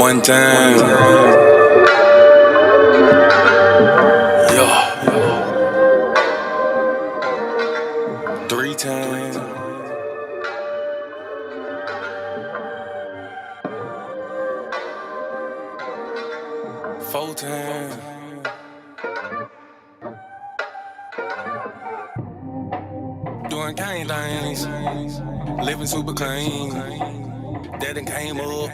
One time. Yeah. 3 times. 4 times. Doing gang things. Living super clean. That done came up.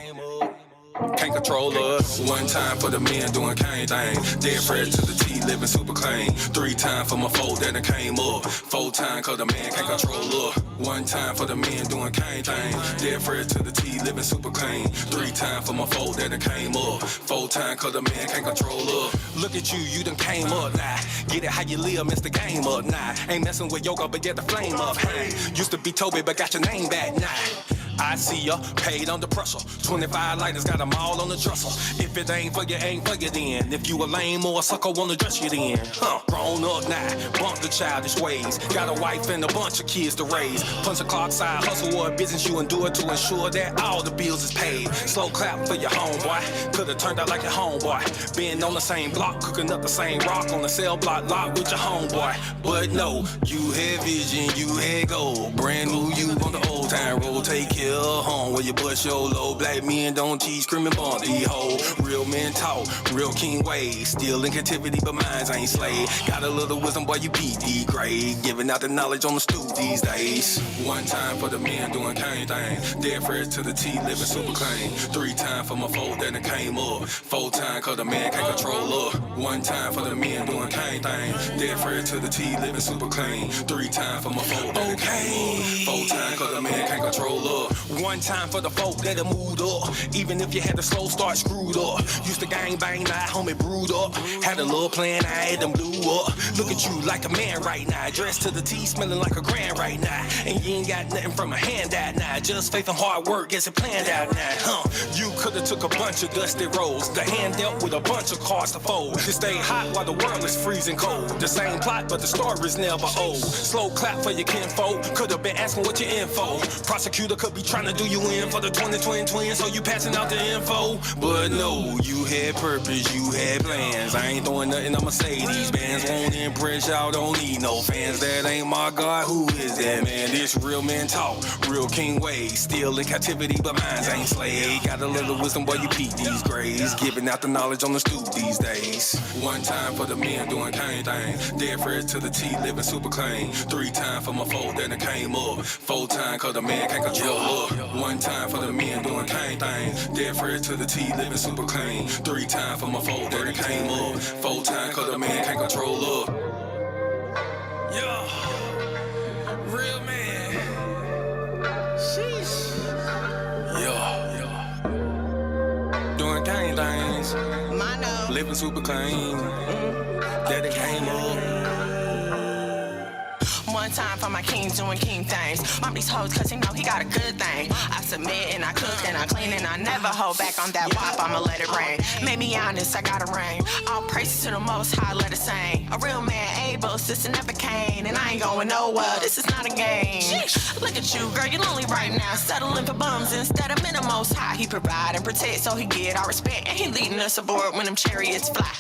Can't control us. 1 time for the men doing cane thing. Dead fresh to the T, living super clean. 3 times for my foe that done came up. 4 times cause the man can't control us. 1 time for the men doing cane thing. Dead fresh to the T, living super clean. 3 times for my foe that done came up. 4 times cause the man can't control us. Look at you done came up now. Get it how you live, miss the game up now. Ain't messing with yoga, but get the flame up. Hey, used to be Toby, but got your name back now. I see ya, paid under pressure. 25 lighters, got them all on the dresser. If it ain't for you, ain't for you then. If you a lame or a sucker, wanna dress you then. Grown up now, bump the childish ways. Got a wife and a bunch of kids to raise. Punch a clock side, hustle or a business you endure to ensure that all the bills is paid. Slow clap for your homeboy, could've turned out like your homeboy. Been on the same block, cooking up the same rock on the cell block lot with your homeboy. But no, you had vision, you had goal. Brand new you on the old time road, take care. Home where you bust your low. Black men don't cheat, screaming bond these hoes. Real men talk, real king ways. Still in captivity, but minds ain't slave. Got a little wisdom, boy, you PD grade. Giving out the knowledge on the stoop these days. 1 time for the men doing cane thing. Dead fresh to the T, living super clean. 3 times for my foe that done came up. 4 times cause the man can't control up. 1 time for the men doing cane thing. Dead fresh to the T, living super clean. 3 times for my foe that done came up. 4 times cause the man can't control up. 1 time for the folk that have moved up. Even if you had a slow start screwed up. Used to gang bang, now homie brewed up. Had a little plan, I had them blew up. Look at you like a man right now. Dressed to the T, smelling like a grand right now. And you ain't got nothing from a handout now. Just faith and hard work gets it planned out now. You could've took a bunch of dusty rolls. The hand dealt with a bunch of cards to fold. To stay hot while the world is freezing cold. The same plot, but the story's never old. Slow clap for your kinfolk. Could've been asking what your info. Prosecutor could be trying to do you in for the 20 twins, so you passing out the info. But no, you had purpose, you had plans. I ain't throwing nothing, I'ma say these bands won't impress y'all, don't need no fans. That ain't my God, who is that man? This real men talk, real king ways. Still in captivity, but minds ain't slave. Got a little wisdom, boy, you peep these grades. Giving out the knowledge on the stoop these days. 1 time for the men doing cane thing. Dead fresh to the T, living super clean. 3 times for my foe that done came up. 4 times cause the man can't control up. 1 time for the men doing cane thing. Dead fresh to the T, living super clean. 3 times for my foe that done came up. 4 times cause the man can't control up. Yeah, real man. Sheesh. Yeah. Doing cane things. Living super clean. That done came up. 1 time for my king doing king things. Mom these hoes cause he know he got a good thing. I submit and I cook and I clean and I never hold back on that wop, I'ma let it rain. Made me honest, I got a ring. All praises to the most high, let it sing. A real man able, sister never Cain. And I ain't going nowhere, this is not a game. Look at you, girl, you lonely right now. Settling for bums instead of men the most high. He provide and protect so he get our respect. And he leading us aboard when them chariots fly.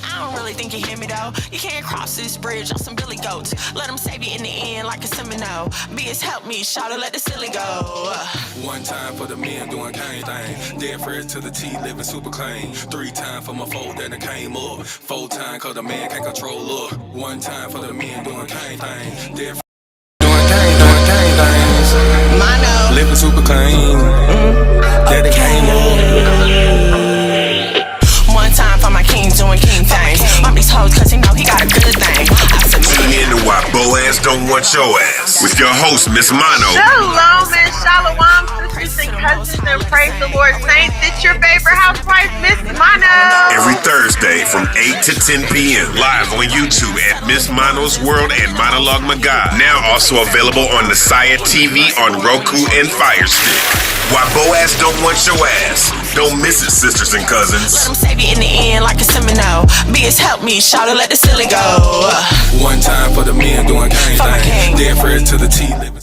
I don't really think you hear me though. You can't cross this bridge on some billy goats. Let him save you in the end like a Seminole. Beers help me, shout let the silly go. 1 time for the men doing cane thing. Dead fresh to the T, living super clean. 3 times for my foe that done came up. 4 times cause the man can't control up. 1 time for the men doing cane thing. Dead fresh doing cane things. Living super clean. That done came up. 1 time for my king doing king things. Mom these hoes cause he know he got a good thing. Tune in to Why Boaz Don't Want Your Ass with your host, Miss Mono. Shalom and shalom, sisters and cousins, and praise the Lord saints. It's your favorite housewife, Miss Mono. Every Thursday from 8 to 10 p.m. live on YouTube at Miss Mono's World and Monologue Magad. Now also available on the Saya TV on Roku and Fire Stick. Why Boaz Don't Want Your Ass. Don't miss it, sisters and cousins. Let him save you in the end like a Seminole. Beers help me, shout let the silly go. 1 time for the men doing cane thing. Dead fresh to the T, living.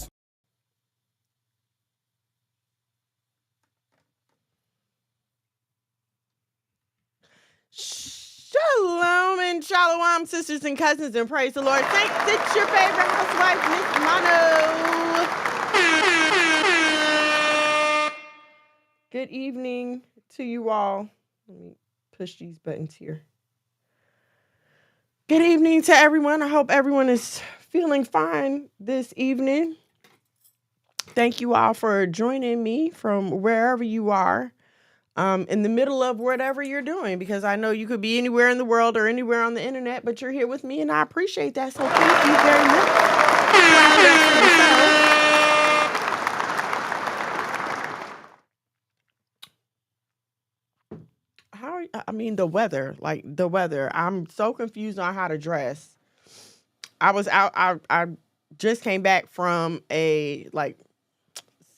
Shalom, sisters and cousins, and praise the Lord. Thanks, it's your favorite housewife, Miss Mono. Good evening to you all. Let me push these buttons here. Good evening to everyone. I hope everyone is feeling fine this evening. Thank you all for joining me from wherever you are. In the middle of whatever you're doing, because I know you could be anywhere in the world or anywhere on the internet, but you're here with me, and I appreciate that. So thank you very much. The weather. I'm so confused on how to dress. I was out. I just came back from a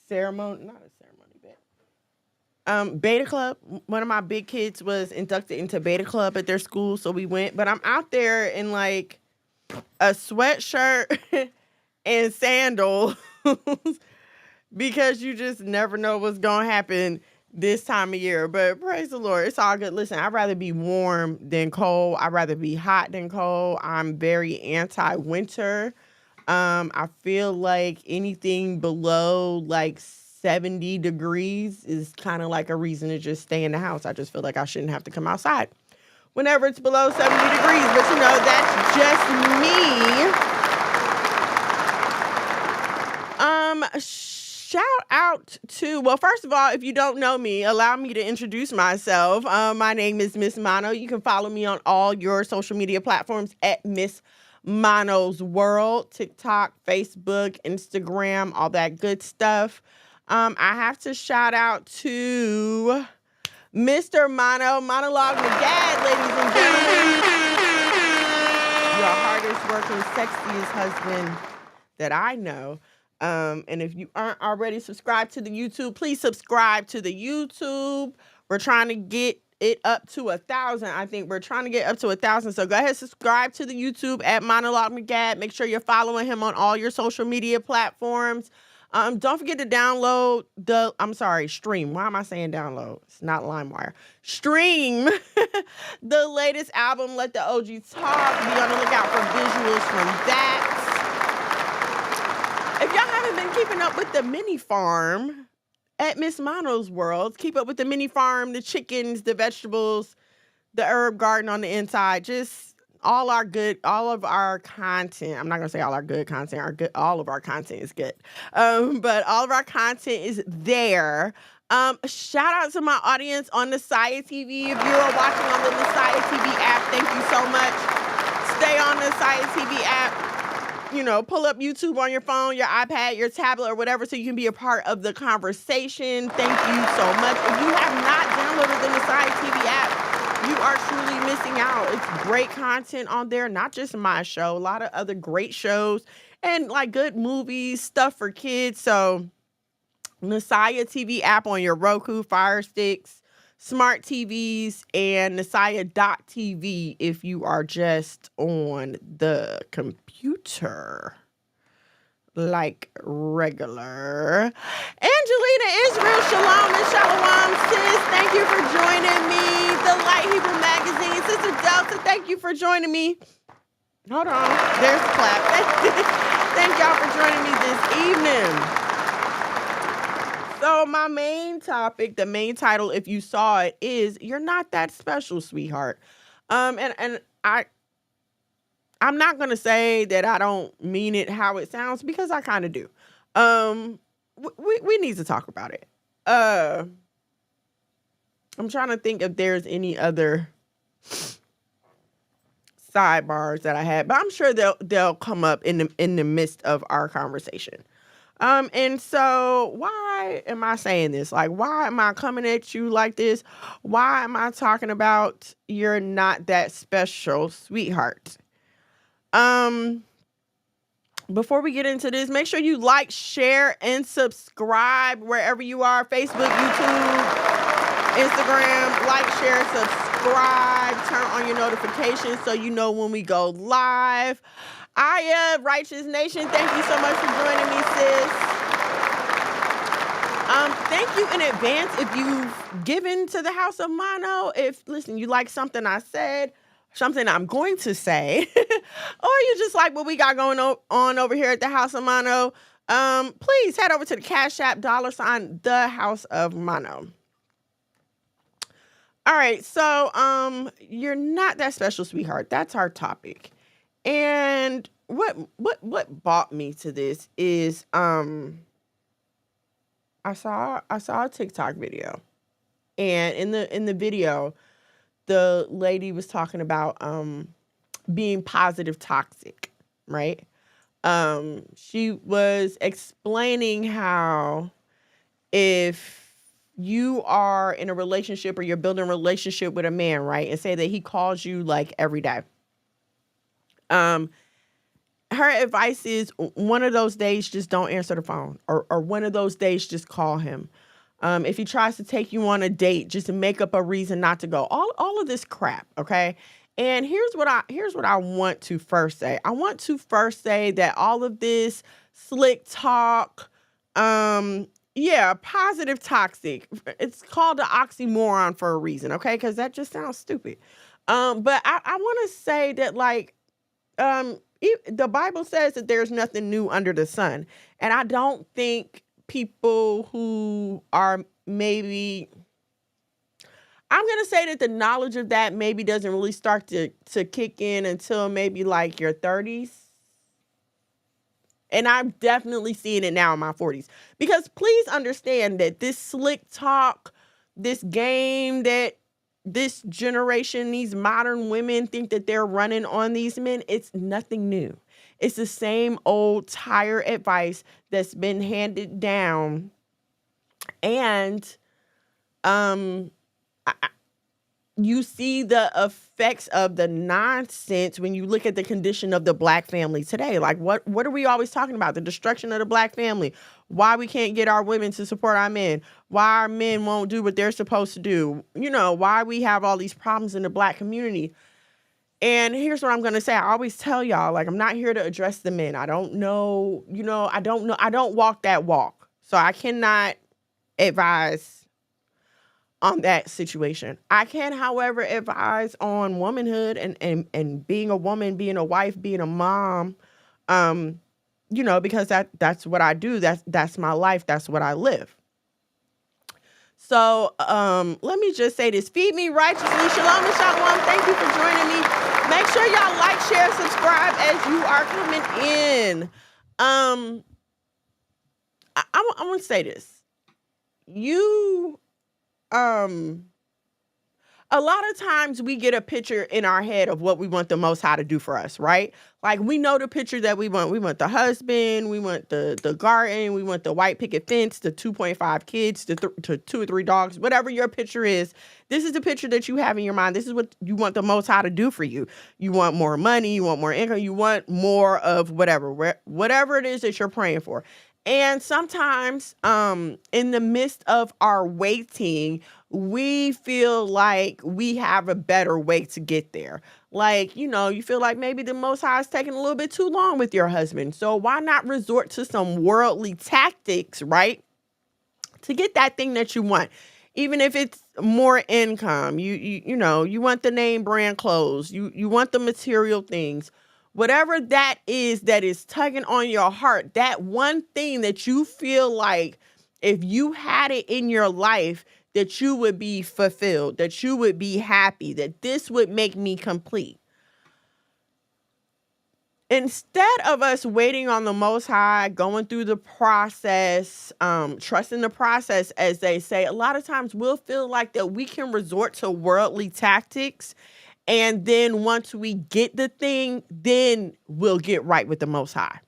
ceremony, not a ceremony, but Beta Club. One of my big kids was inducted into Beta Club at their school, so we went. But I'm out there in like a sweatshirt and sandals because you just never know what's gonna happen this time of year. But praise the Lord, it's all good. Listen, I'd rather be warm than cold. I'd rather be hot than cold. I'm very anti-winter. I feel like anything below like 70 degrees is kind of like a reason to just stay in the house. I just feel like I shouldn't have to come outside whenever it's below 70 degrees. But you know, that's just me. Shout out to, well, first of all, if you don't know me, allow me to introduce myself. My name is Miss Mono. You can follow me on all your social media platforms at Miss Mono's World, TikTok, Facebook, Instagram, all that good stuff. I have to shout out to Mr. Monologue McGad, ladies and gentlemen. Your hardest working, sexiest husband that I know. And if you aren't already subscribed to the YouTube, please subscribe to the YouTube. We're trying to get it up to 1,000. I think we're trying to get up to 1,000. So go ahead, subscribe to the YouTube at Monologue McGad. Make sure you're following him on all your social media platforms. Don't forget to download stream. Why am I saying download? It's not LimeWire. Stream the latest album, Let the OG Talk. Be on the lookout for visuals from that. If y'all haven't been keeping up with the mini farm at Miss Mono's World, keep up with the mini farm, the chickens, the vegetables, the herb garden on the inside, just all of our content. I'm not going to say all our good content, all of our content is good. But all of our content is there. Shout out to my audience on Messiah TV. If you're watching on the Messiah TV app, thank you so much. Stay on the Messiah TV app. You know, pull up YouTube on your phone, your iPad, your tablet, or whatever, so you can be a part of the conversation. Thank you so much. If you have not downloaded the Messiah TV app, you are truly missing out. It's great content on there, not just my show, a lot of other great shows and like good movies, stuff for kids. So Messiah TV app on your Roku, Fire Sticks, smart TVs, and Messiah.tv if you are just on the computer like regular. Angelina Israel, shalom and shalom, sis. Thank you for joining me. The Light Hebrew Magazine. Sister Delta, thank you for joining me. Hold on. There's the clap. Thank y'all for joining me this evening. So my main topic, the main title, if you saw it, is "You're Not That Special, Sweetheart." And I'm not gonna say that I don't mean it how it sounds, because I kind of do. We need to talk about it. I'm trying to think if there's any other sidebars that I had, but I'm sure they'll come up in the midst of our conversation. And so why am I saying this? Like, why am I coming at you like this? Why am I talking about you're not that special, sweetheart? Before we get into this, make sure you like, share, and subscribe wherever you are. Facebook, YouTube, Instagram. Like, share, subscribe. Turn on your notifications so you know when we go live. Righteous Nation, thank you so much for joining me, sis. Thank you in advance if you've given to the House of Mono. If, listen, you like something I said, something I'm going to say, or you just like what we got going on over here at the House of Mono, please head over to the Cash App $ the House of Mono. All right, so you're not that special, sweetheart. That's our topic. And what brought me to this is I saw a TikTok video. And in the video, the lady was talking about being positive toxic, right? She was explaining how if you are in a relationship or you're building a relationship with a man, right, and say that he calls you like every day. Her advice is one of those days, just don't answer the phone, or one of those days, just call him. If he tries to take you on a date, just make up a reason not to go. All of this crap, okay? And here's what I want to first say. I want to first say that all of this slick talk, positive toxic. It's called the oxymoron for a reason, okay? Because that just sounds stupid. But I want to say that, like, the Bible says that there's nothing new under the sun. And I don't think people who are maybe, I'm going to say that the knowledge of that maybe doesn't really start to kick in until maybe like your 30s. And I'm definitely seeing it now in my 40s. Because please understand that this slick talk, this game that this generation, these modern women think that they're running on these men, it's nothing new. It's the same old tired advice that's been handed down. And you see the effects of the nonsense when you look at the condition of the Black family today. Like, what are we always talking about? The destruction of the Black family. Why we can't get our women to support our men. Why our men won't do what they're supposed to do. You know, why we have all these problems in the Black community. And here's what I'm going to say. I always tell y'all, like, I'm not here to address the men. I don't know. I don't walk that walk. So I cannot advise on that situation. I can, however, advise on womanhood and being a woman, being a wife, being a mom, because that's what I do. That's my life. That's what I live. So let me just say this. Feed me righteously. Shalom and shalom. Thank you for joining me. Make sure y'all like, share, subscribe as you are coming in. I want to say this. A lot of times we get a picture in our head of what we want the Most High to do for us, right? Like, we know the picture that we want. We want the husband, we want the garden, we want the white picket fence, the 2.5 kids, the 2 or 3 dogs, whatever your picture is. This is the picture that you have in your mind. This is what you want the Most High to do for you. You want more money, you want more income, you want more of whatever it is that you're praying for. And sometimes in the midst of our waiting, we feel like we have a better way to get there. Like, you feel like maybe the Most High is taking a little bit too long with your husband. So why not resort to some worldly tactics, right? To get that thing that you want. Even if it's more income, you want the name brand clothes, you want the material things. Whatever that is tugging on your heart, that one thing that you feel like if you had it in your life, that you would be fulfilled, that you would be happy, that this would make me complete. Instead of us waiting on the Most High, going through the process, trusting the process, as they say, a lot of times we'll feel like that we can resort to worldly tactics. And then once we get the thing, then we'll get right with the Most High.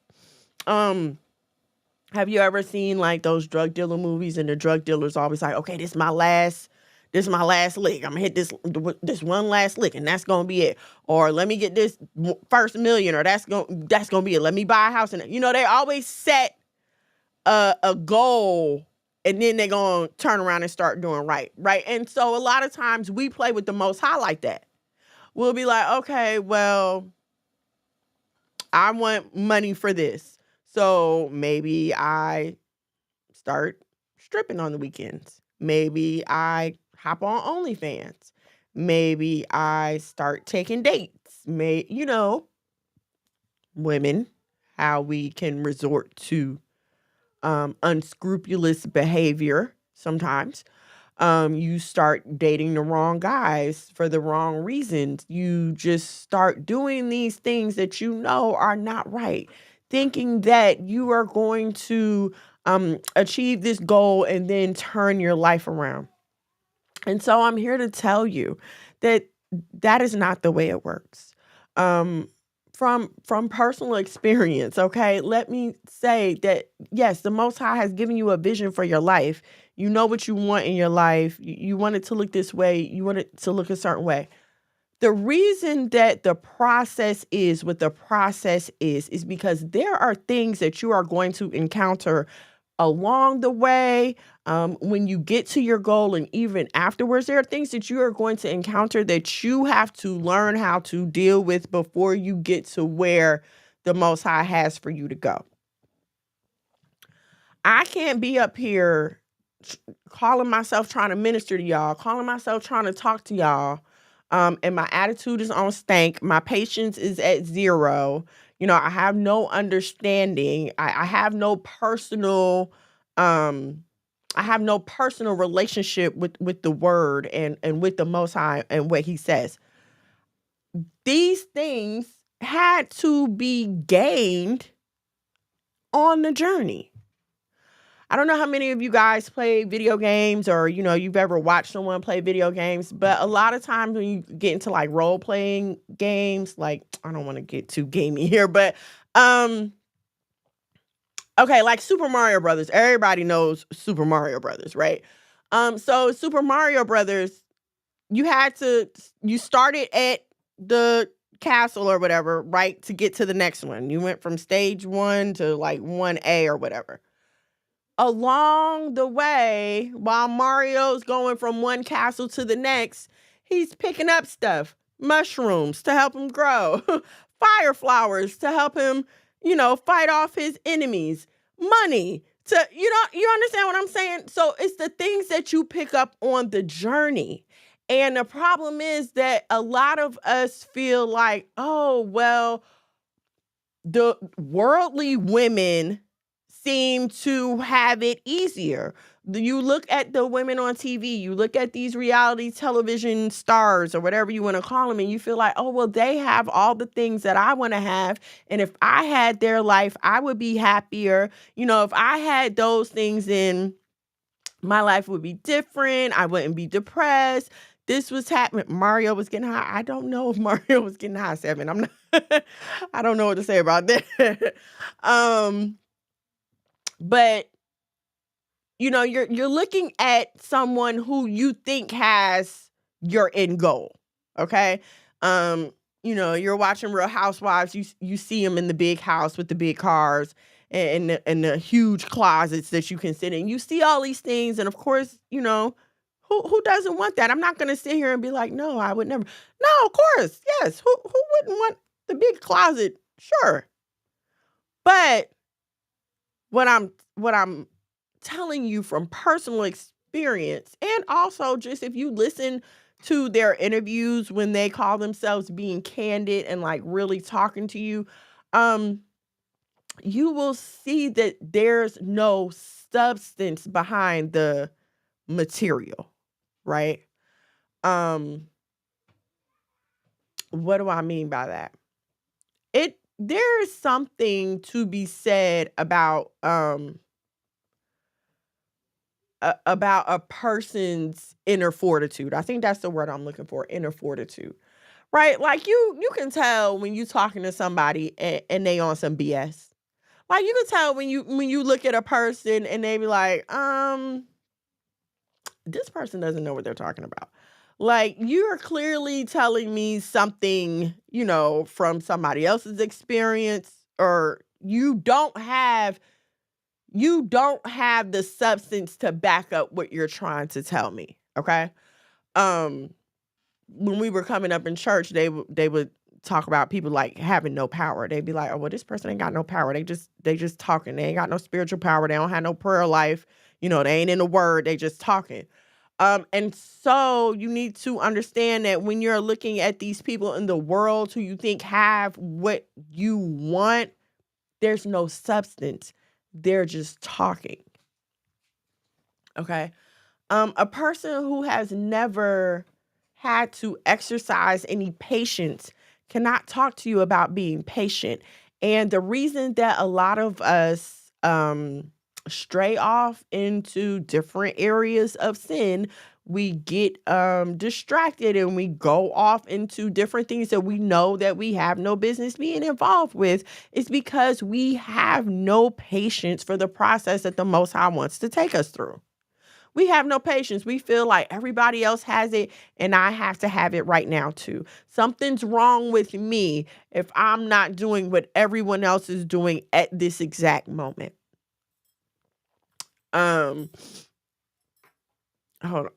Have you ever seen like those drug dealer movies, and the drug dealer's always like, okay, this is my last lick. I'm gonna hit this one last lick, and that's gonna be it. Or let me get this first million, or that's gonna be it. Let me buy a house. And they always set a goal, and then they're gonna turn around and start doing right. And so a lot of times we play with the Most High like that. We'll be like, okay, well, I want money for this. So maybe I start stripping on the weekends. Maybe I hop on OnlyFans. Maybe I start taking dates. Women, how we can resort to unscrupulous behavior sometimes. You start dating the wrong guys for the wrong reasons. You just start doing these things that you know are not right, thinking that you are going to achieve this goal and then turn your life around. And so I'm here to tell you that that is not the way it works. Um, from personal experience, okay, let me say that yes, the Most High has given you a vision for your life. You know what you want in your life. You want it to look this way. You want it to look a certain way. The reason that the process is what the process is because there are things that you are going to encounter along the way, when you get to your goal and even afterwards. There are things that you are going to encounter that you have to learn how to deal with before you get to where the Most High has for you to go. I can't be up here calling myself trying to minister to y'all, calling myself trying to talk to y'all, and my attitude is on stank. My patience is at zero. I have no understanding. I have no personal I have no personal relationship with the word and with the Most High and what he says. These things had to be gained on the journey. I don't know how many of you guys play video games or, you've ever watched someone play video games, but a lot of times when you get into like role playing games, like I don't want to get too gamey here, but okay, like Super Mario Brothers. Everybody knows Super Mario Brothers, right? So Super Mario Brothers, you started at the castle or whatever, right? To get to the next one. You went from stage 1 to like 1A or whatever. Along the way, while Mario's going from one castle to the next, he's picking up stuff, mushrooms to help him grow, fire flowers to help him, fight off his enemies, money to, you understand what I'm saying? So it's the things that you pick up on the journey. And the problem is that a lot of us feel like, oh, well, the worldly women seem to have it easier. You look at the women on TV, you look at these reality television stars or whatever you want to call them, and you feel like, oh, well, they have all the things that I want to have. And if I had their life, I would be happier. If I had those things, then my life would be different. I wouldn't be depressed. This was happening. Mario was getting high. I don't know if Mario was getting high, 7. I'm not, I don't know what to say about that. But you're looking at someone who you think has your end goal. Okay. You're watching Real Housewives. You see them in the big house with the big cars and the huge closets that you can sit in. You see all these things, and of course, who doesn't want that? I'm not going to sit here and be like, no, I would never. No, of course, yes. Who wouldn't want the big closet? Sure, but what I'm telling you from personal experience, and also just if you listen to their interviews when they call themselves being candid and like really talking to you, you will see that there's no substance behind the material, right? What do I mean by that? There is something to be said about a person's inner fortitude. I think that's the word I'm looking for, inner fortitude. Right? Like you can tell when you talking to somebody and they on some BS. Like you can tell when you look at a person and they be like, this person doesn't know what they're talking about. Like you're clearly telling me something, from somebody else's experience, or you don't have the substance to back up what you're trying to tell me. Okay. When we were coming up in church, they would talk about people like having no power. They'd be like, oh, well, this person ain't got no power. They just talking. They ain't got no spiritual power. They don't have no prayer life. They ain't in the word. They just talking. And so you need to understand that when you're looking at these people in the world who you think have what you want, there's no substance. They're just talking. Okay. A person who has never had to exercise any patience cannot talk to you about being patient. And the reason that a lot of us stray off into different areas of sin, we get distracted and we go off into different things that we know that we have no business being involved with, is because we have no patience for the process that the Most High wants to take us through. We have no patience. We feel like everybody else has it and I have to have it right now too. Something's wrong with me if I'm not doing what everyone else is doing at this exact moment. Hold on.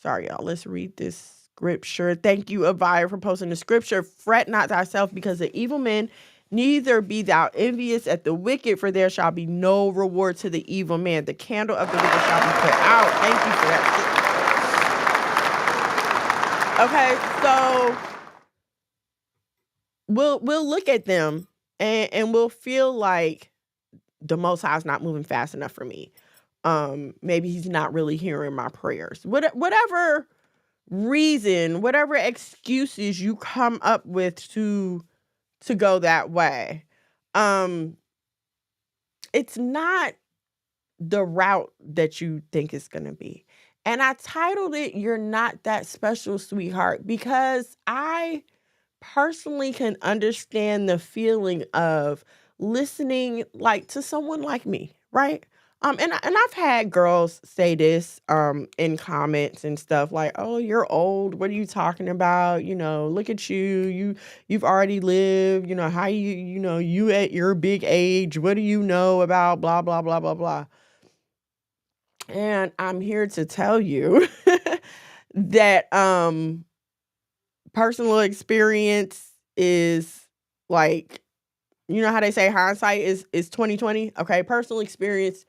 Sorry, y'all. Let's read this scripture. Thank you, Avaya, for posting the scripture. Fret not thyself because of evil men, neither be thou envious at the wicked, for there shall be no reward to the evil man. The candle of the wicked shall be put out. Thank you for that. Okay, so we'll look at them and we'll feel like the Most High is not moving fast enough for me. Maybe he's not really hearing my prayers. Whatever reason, whatever excuses you come up with to go that way. It's not the route that you think it's going to be. And I titled it, You're Not That Special, Sweetheart, because I personally can understand the feeling of listening like to someone like me, right? And I've had girls say this in comments and stuff like, "Oh, you're old. What are you talking about? You know, look at you. You've already lived. You know how you at your big age. What do you know about blah blah blah blah blah?" And I'm here to tell you that personal experience is like, you know how they say hindsight is 2020? Okay, personal experience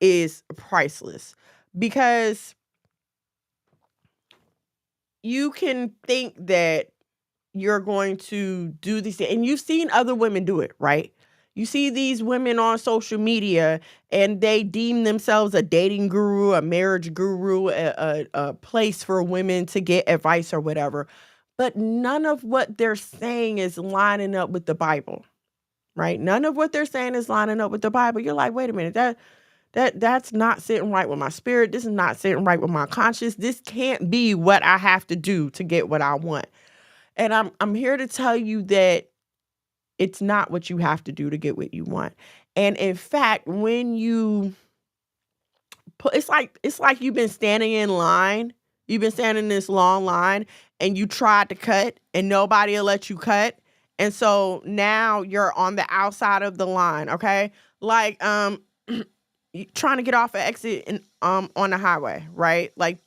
is priceless, because you can think that you're going to do this, and you've seen other women do it, right? You see these women on social media and they deem themselves a dating guru, a marriage guru, a place for women to get advice or whatever. But none of what they're saying is lining up with the Bible, right? None of what they're saying is lining up with the Bible. You're like, wait a minute, that's not sitting right with my spirit. This is not sitting right with my conscience. This can't be what I have to do to get what I want. And I'm here to tell you that it's not what you have to do to get what you want. And in fact, when you it's like you've been standing in line, you've been standing in this long line and you tried to cut and nobody will let you cut. And so now you're on the outside of the line, okay? Like trying to get off an exit on the highway, right? Like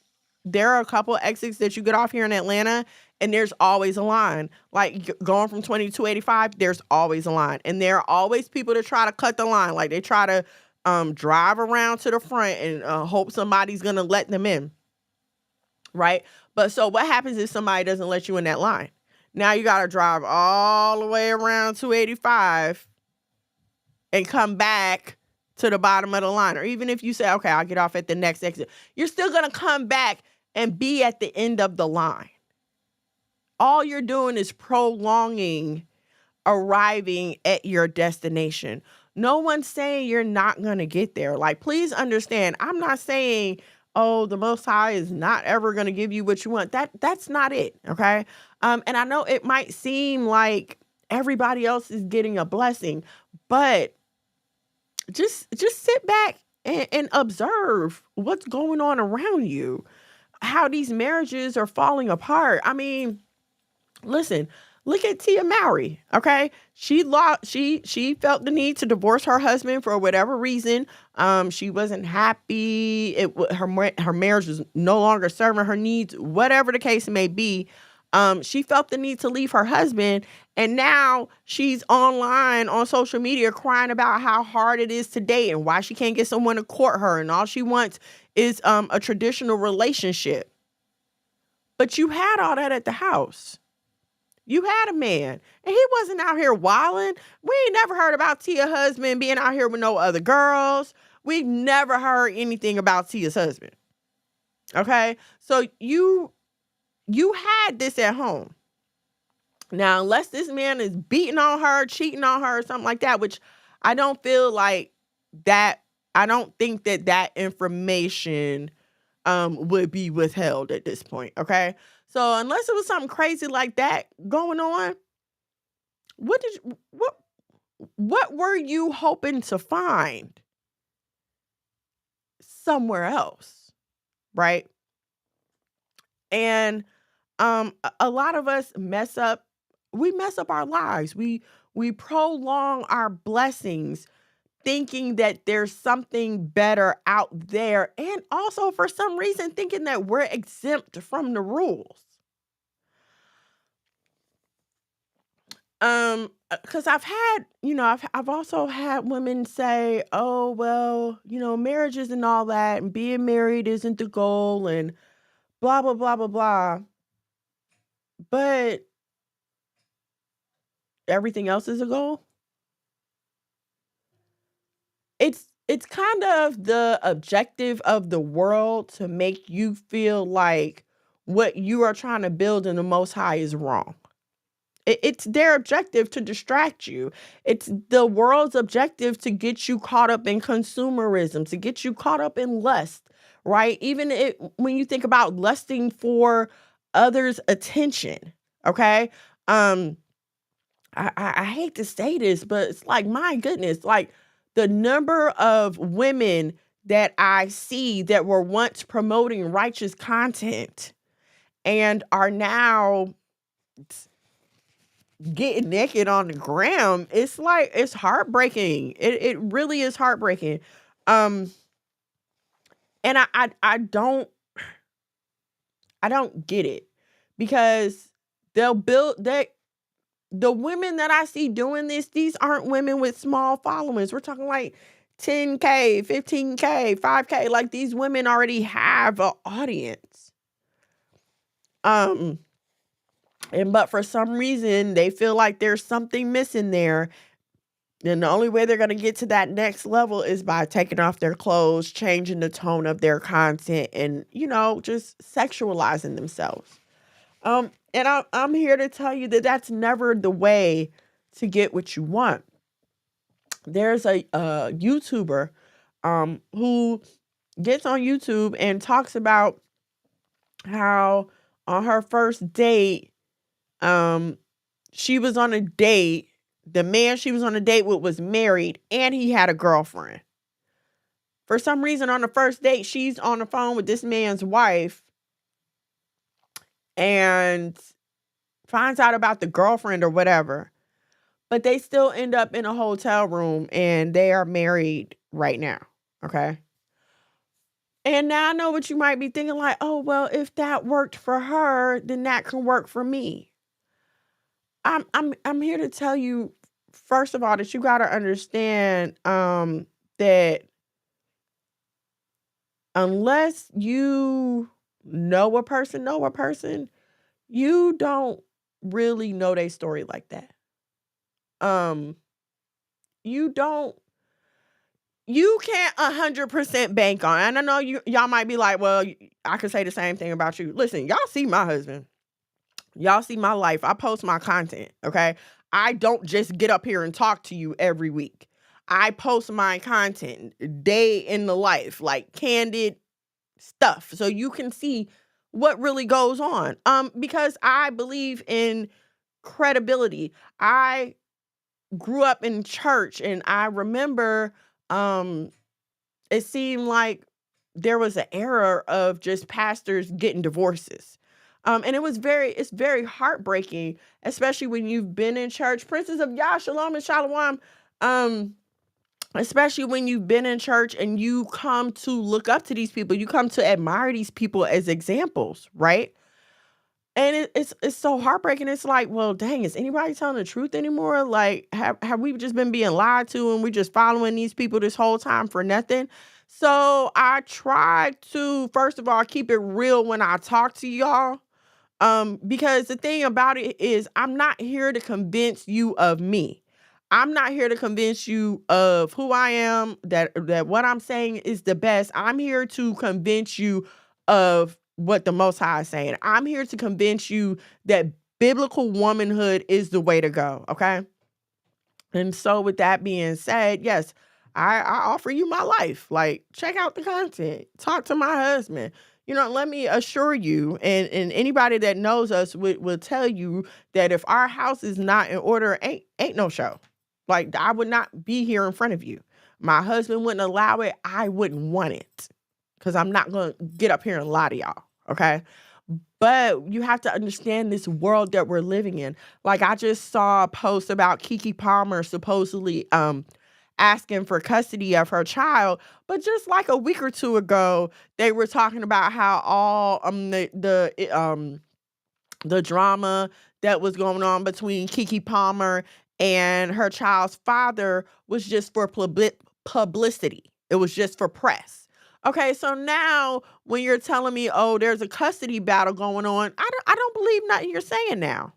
there are a couple exits that you get off here in Atlanta and there's always a line. Like going from 20 to 285, there's always a line. And there are always people that try to cut the line. Like they try to drive around to the front and hope somebody's going to let them in, right? But so what happens if somebody doesn't let you in that line? Now you got to drive all the way around 285 and come back to the bottom of the line. Or even if you say, okay, I'll get off at the next exit, you're still going to come back and be at the end of the line. All you're doing is prolonging arriving at your destination. No one's saying you're not going to get there. Like, please understand, I'm not saying, oh, the Most High is not ever going to give you what you want. That's not it, okay? And I know it might seem like everybody else is getting a blessing, but just sit back and observe what's going on around you, how these marriages are falling apart. I mean, listen, look at Tia Mowry, okay? She felt the need to divorce her husband for whatever reason. She wasn't happy. Her marriage was no longer serving her needs, whatever the case may be. She felt the need to leave her husband, and now she's online on social media crying about how hard it is to date and why she can't get someone to court her, and all she wants is a traditional relationship. But you had all that at the house. You had a man, and he wasn't out here wilding. We ain't never heard about Tia's husband being out here with no other girls. We've never heard anything about Tia's husband. Okay? So you had this at home. Now, unless this man is beating on her, cheating on her, or something like that, which I don't feel like that, I don't think that information would be withheld at this point, okay? So unless it was something crazy like that going on, what were you hoping to find somewhere else, right? And a lot of us mess up our lives. We prolong our blessings thinking that there's something better out there, and also for some reason thinking that we're exempt from the rules. Because I've also had women say, oh, well, marriage isn't all that, and being married isn't the goal, and blah, blah, blah, blah, blah. But everything else is a goal. It's kind of the objective of the world to make you feel like what you are trying to build in the Most High is wrong. It's their objective to distract you. It's the world's objective to get you caught up in consumerism, to get you caught up in lust, right? Even when you think about lusting for others' attention, okay? I hate to say this, but it's like, my goodness, like the number of women that I see that were once promoting righteous content and are now getting naked on the ground, it's like, it's heartbreaking. It really is heartbreaking. And I don't get it, because they'll build that. The women that I see doing this, these aren't women with small followings. We're talking like 10K, 15K, 5K. Like, these women already have an audience. But for some reason, they feel like there's something missing there. And the only way they're going to get to that next level is by taking off their clothes, changing the tone of their content, and, just sexualizing themselves. And I'm here to tell you that that's never the way to get what you want. There's a YouTuber who gets on YouTube and talks about how on her first date, she was on a date. The man she was on a date with was married, and he had a girlfriend. For some reason, on the first date, she's on the phone with this man's wife and finds out about the girlfriend or whatever. But they still end up in a hotel room, and they are married right now. Okay. And now I know what you might be thinking, like, oh, well, if that worked for her, then that can work for me. I'm here to tell you, first of all, that you got to understand that unless you know a person, you don't really know their story like that. You can't 100% bank on it. And I know y'all might be like, well, I could say the same thing about you. Listen, y'all see my husband. Y'all see my life. I post my content, okay? I don't just get up here and talk to you every week. I post my content day in the life, like candid stuff, so you can see what really goes on. Because I believe in credibility. I grew up in church, and I remember it seemed like there was an era of just pastors getting divorces. And it's very heartbreaking, especially when you've been in church. Princes of Yah, Shalom and Shalom. Especially when you've been in church and you come to look up to these people, you come to admire these people as examples, right? And it's so heartbreaking. It's like, well, dang, is anybody telling the truth anymore? Like, have we just been being lied to, and we're just following these people this whole time for nothing? So I try to, first of all, keep it real when I talk to y'all. Because the thing about it is I'm not here to convince you of me. I'm not here to convince you of who I am, that what I'm saying is the best. I'm here to convince you of what the Most High is saying. I'm here to convince you that biblical womanhood is the way to go, okay? And so with that being said, yes, I offer you my life. Like, check out the content. Talk to my husband. Let me assure you, and anybody that knows us will tell you that if our house is not in order, ain't no show. Like, I would not be here in front of you. My husband wouldn't allow it. I wouldn't want it. Because I'm not going to get up here and lie to y'all. Okay? But you have to understand this world that we're living in. Like, I just saw a post about Keke Palmer supposedly asking for custody of her child. But just like a week or two ago, they were talking about how all the drama that was going on between Keke Palmer and her child's father was just for publicity. It was just for press. Okay, so now when you're telling me, oh, there's a custody battle going on, I don't believe nothing you're saying now.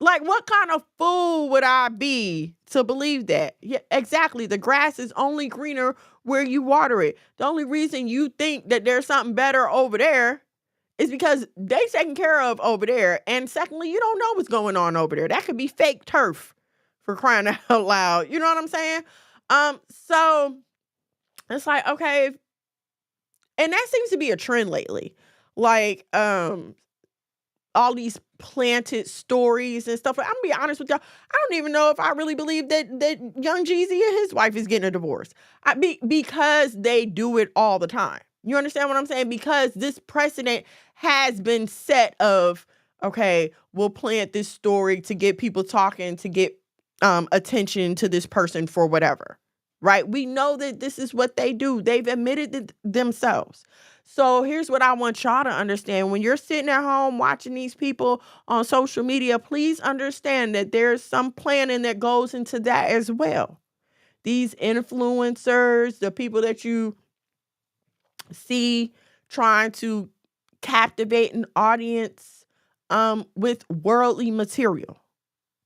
Like, what kind of fool would I be to believe that? Yeah, exactly. The grass is only greener where you water it. The only reason you think that there's something better over there is because they taken care of over there. And secondly, you don't know what's going on over there. That could be fake turf, for crying out loud. You know what I'm saying? So it's like, okay. And that seems to be a trend lately. Like, all these planted stories and stuff. I'm gonna be honest with y'all. I don't even know if I really believe that young Jeezy and his wife is getting a divorce. Because they do it all the time. You understand what I'm saying? Because this precedent has been set of, okay, we'll plant this story to get people talking, to get attention to this person for whatever. Right? We know that this is what they do. They've admitted it themselves. So here's what I want y'all to understand. When you're sitting at home watching these people on social media, please understand that there's some planning that goes into that as well. These influencers, the people that you see trying to captivate an audience with worldly material.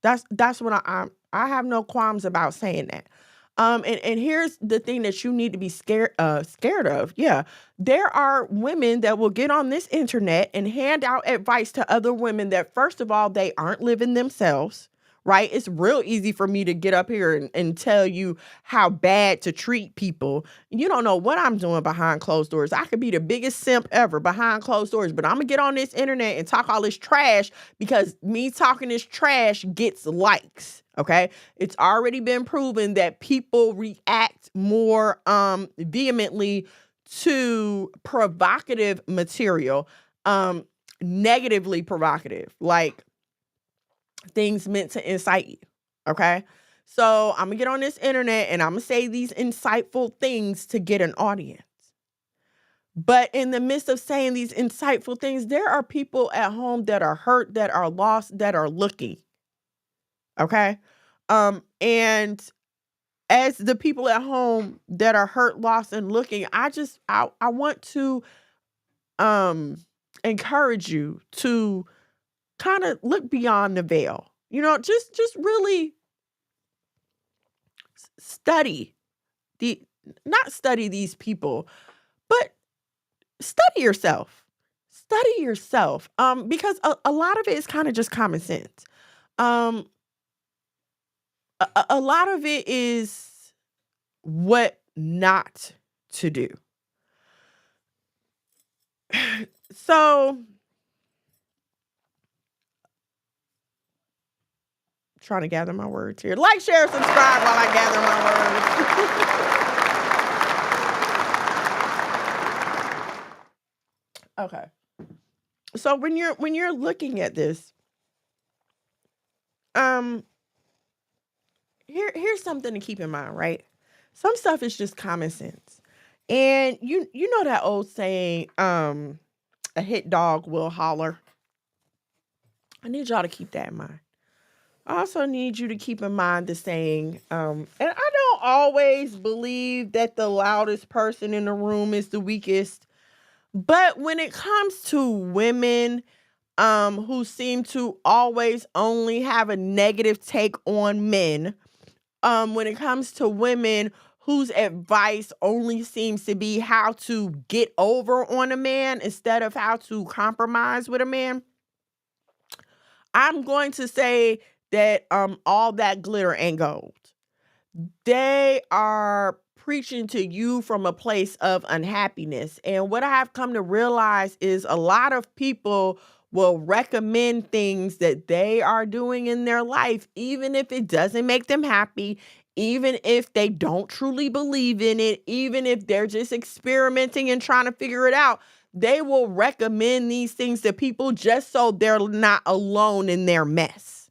That's what I have no qualms about saying that. And here's the thing that you need to be scared of. Yeah. There are women that will get on this internet and hand out advice to other women that, first of all, they aren't living themselves, right? It's real easy for me to get up here and tell you how bad to treat people. You don't know what I'm doing behind closed doors. I could be the biggest simp ever behind closed doors, but I'm gonna get on this internet and talk all this trash because me talking this trash gets likes. Okay. It's already been proven that people react more vehemently to provocative material, negatively provocative, like things meant to incite you. Okay. So I'm gonna get on this internet and I'm gonna say these insightful things to get an audience. But in the midst of saying these insightful things, there are people at home that are hurt, that are lost, that are looking. Okay. And as the people at home that are hurt, lost, and looking, I want to encourage you to kind of look beyond the veil. Just really study not study these people, but study yourself. Study yourself. Because a lot of it is kind of just common sense. A lot of it is what not to do. So, trying to gather my words here. Like, share, subscribe while I gather my words. Okay. So when you're looking at this, here's something to keep in mind, right? Some stuff is just common sense. And you know that old saying, a hit dog will holler. I need y'all to keep that in mind. I also need you to keep in mind the saying, and I don't always believe that the loudest person in the room is the weakest. But when it comes to women who seem to always only have a negative take on men, when it comes to women whose advice only seems to be how to get over on a man instead of how to compromise with a man, I'm going to say that all that glitter ain't gold. They are preaching to you from a place of unhappiness. And what I have come to realize is a lot of people will recommend things that they are doing in their life, even if it doesn't make them happy, even if they don't truly believe in it, even if they're just experimenting and trying to figure it out. They will recommend these things to people just so they're not alone in their mess.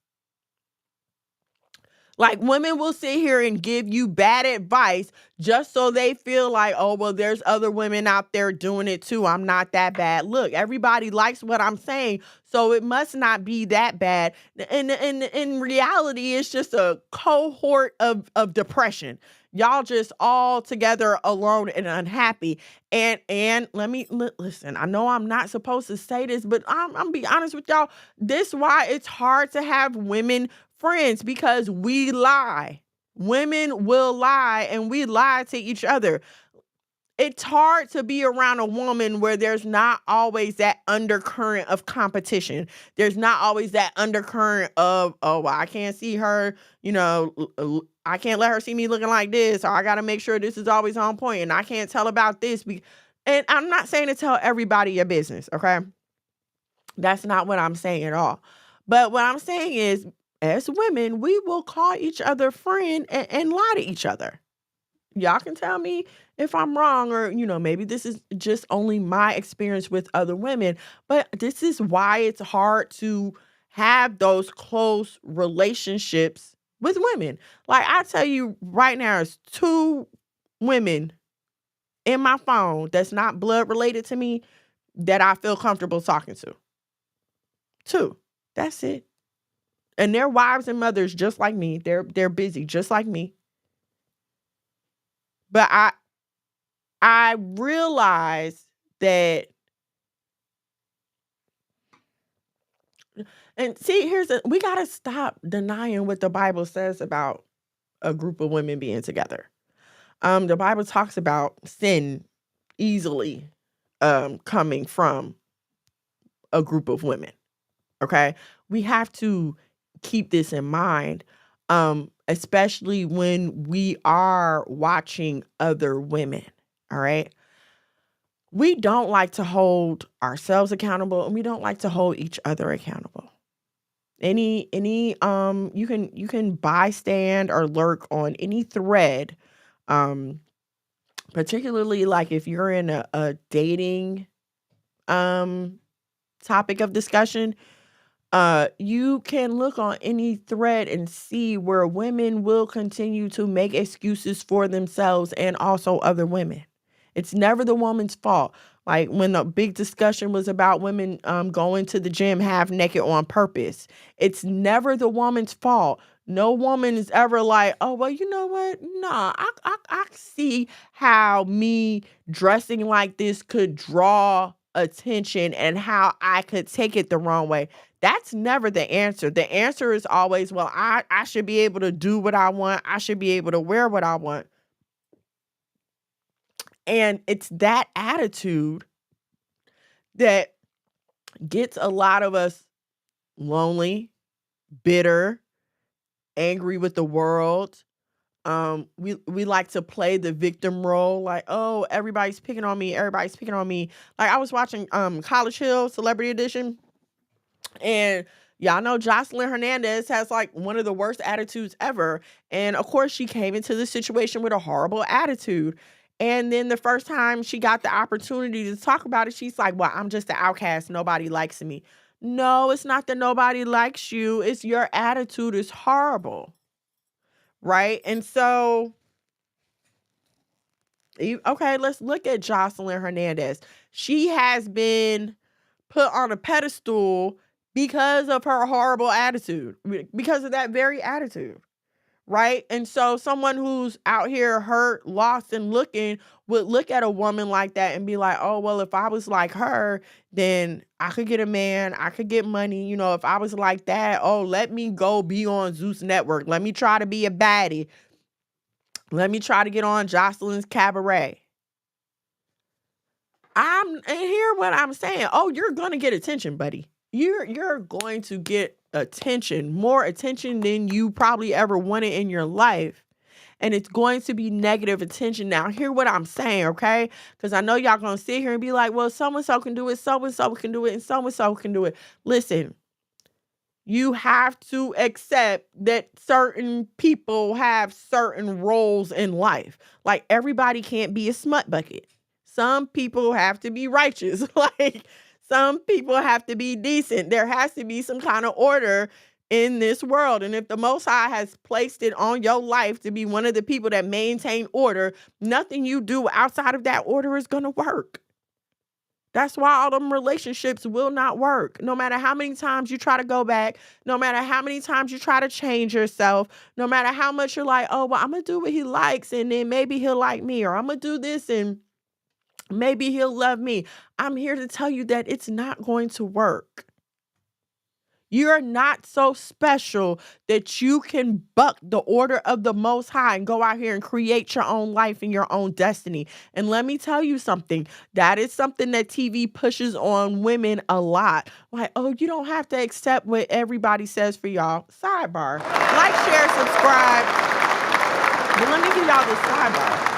Like, women will sit here and give you bad advice just so they feel like, oh, well, there's other women out there doing it too. I'm not that bad. Look, everybody likes what I'm saying, so it must not be that bad. And in reality, it's just a cohort of depression. Y'all just all together alone and unhappy. And listen, I know I'm not supposed to say this, but I'm be honest with y'all. This why it's hard to have women friends, because we lie. Women will lie, and we lie to each other. It's hard to be around a woman where there's not always that undercurrent of competition. There's not always that undercurrent of, oh, well, I can't see her, I can't let her see me looking like this, or I got to make sure this is always on point, and I can't tell about this. And I'm not saying to tell everybody your business, okay? That's not what I'm saying at all. But what I'm saying is, as women, we will call each other friend and lie to each other. Y'all can tell me if I'm wrong, or, maybe this is just only my experience with other women, but this is why it's hard to have those close relationships with women. Like, I tell you right now, there's 2 women in my phone that's not blood related to me that I feel comfortable talking to. 2. That's it. And they're wives and mothers just like me. They're busy just like me. But I realize that, and see, we got to stop denying what the Bible says about a group of women being together. The Bible talks about sin easily coming from a group of women. Okay? We have to keep this in mind, especially when we are watching other women. All right. We don't like to hold ourselves accountable, and we don't like to hold each other accountable. You can bystand or lurk on any thread, particularly like if you're in a dating topic of discussion. You can look on any thread and see where women will continue to make excuses for themselves and also other women. It's never the woman's fault. Like when the big discussion was about women going to the gym half naked on purpose, it's never the woman's fault. No woman is ever like, oh, well, you know what? Nah, I see how me dressing like this could draw attention and how I could take it the wrong way. That's never the answer. The answer is always, well, I should be able to do what I want. I should be able to wear what I want. And it's that attitude that gets a lot of us lonely, bitter, angry with the world. We like to play the victim role, like, oh, everybody's picking on me. Everybody's picking on me. Like, I was watching College Hill Celebrity Edition, and y'all know Jocelyn Hernandez has like one of the worst attitudes ever. And of course, she came into the situation with a horrible attitude. And then the first time she got the opportunity to talk about it, she's like, well, I'm just an outcast. Nobody likes me. No, it's not that nobody likes you. It's your attitude is horrible. Right? And so, okay, let's look at Jocelyn Hernandez. She has been put on a pedestal because of her horrible attitude, because of that very attitude. right? And so someone who's out here hurt, lost, and looking would look at a woman like that and be like, oh, well, if I was like her, then I could get a man, I could get money. You know, if I was like that, oh, let me go be on Zeus Network. Let me try to be a baddie. Let me try to get on Jocelyn's Cabaret. And hear what I'm saying. Oh, you're gonna get attention, buddy. You're going to get attention, more attention than you probably ever wanted in your life. And it's going to be negative attention. Now, hear what I'm saying, okay? Because I know y'all gonna sit here and be like, well, so-and-so can do it, so-and-so can do it, and so-and-so can do it. Listen, you have to accept that certain people have certain roles in life. Like, everybody can't be a smut bucket. Some people have to be righteous. Like, some people have to be decent. There has to be some kind of order in this world. And if the Most High has placed it on your life to be one of the people that maintain order, nothing you do outside of that order is going to work. That's why all them relationships will not work. No matter how many times you try to go back, no matter how many times you try to change yourself, no matter how much you're like, oh, well, I'm going to do what he likes and then maybe he'll like me, or I'm going to do this and maybe he'll love me. I'm here to tell you that it's not going to work. You're not so special that you can buck the order of the Most High and go out here and create your own life and your own destiny. And let me tell you something. That is something that TV pushes on women a lot. Like, oh, you don't have to accept what everybody says for y'all. Sidebar. Like, share, subscribe. But let me give y'all this sidebar.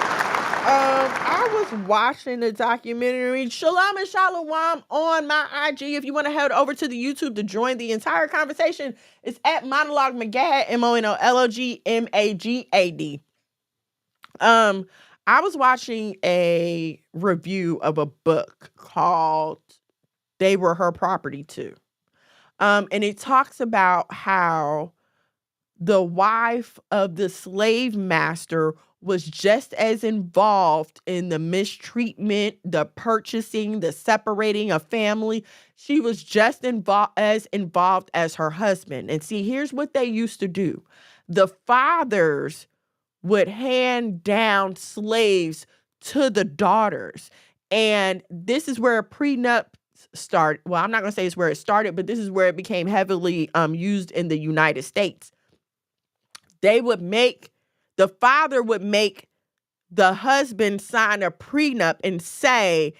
I was watching a documentary, Shalom and Shalom, on my IG. If you want to head over to the YouTube to join the entire conversation, it's at Monologue Magad, MONOLOGMAGAD. I was watching a review of a book called They Were Her Property Too. And it talks about how the wife of the slave master was just as involved in the mistreatment, the purchasing, the separating of family. She was just as involved as her husband. And see, here's what they used to do. The fathers would hand down slaves to the daughters. And this is where prenup started. Well, I'm not going to say it's where it started, but this is where it became heavily used in the United States. The father would make the husband sign a prenup and say,